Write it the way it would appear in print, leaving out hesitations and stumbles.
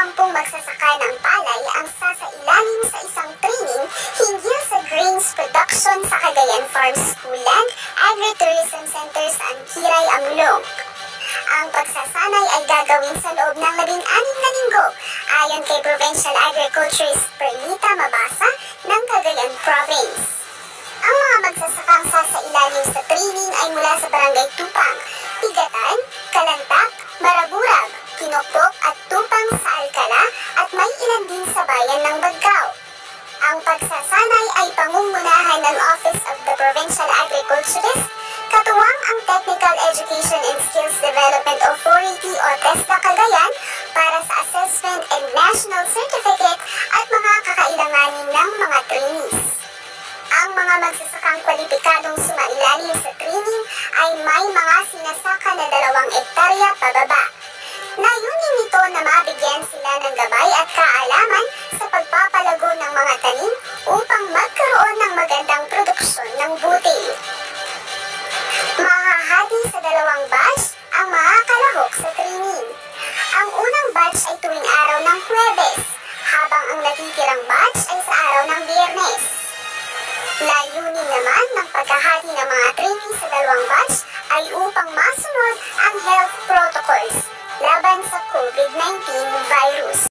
10 magsasaka ng palay ang sasailalim sa isang training hinggil sa grains production sa Cagayan Farm School Land Agri-Tourism Center sa Angkiray, Amulong. Ang pagsasanay ay gagawin sa loob ng 16 na linggo, ayon kay Provincial Agriculturist Perlita Mabasa ng Cagayan Province. Ang mga magsasakang sasailalim sa training ay mula sa Barangay Tupang, Pigatan, Kalantak, Maraburag, Kinokpok at Tupang sa Alcala at may ilan din sa bayan ng Bagcao. Ang pagsasanay ay pangungumunahan ng Office of the Provincial Agriculturist, katuwang ang Technical Education and Skills Development Authority o TESDA Cagayan para sa assessment and national certificate at mga kakailanganin ng mga trainees. Ang mga magsasakang kwalipikadong sumailalim sa training ay may mga sinasaka na 2 hektarya pababa. Layunin nito na mabigyan sila ng gabay at kaalaman sa pagpapalago ng mga tanim upang magkaroon ng magandang produksyon ng butil. Mahahati sa 2 batch ang mga kalahok sa training. Ang unang batch ay tuwing araw ng Huwebes, habang ang natitirang batch ay sa araw ng Biyernes. Layunin naman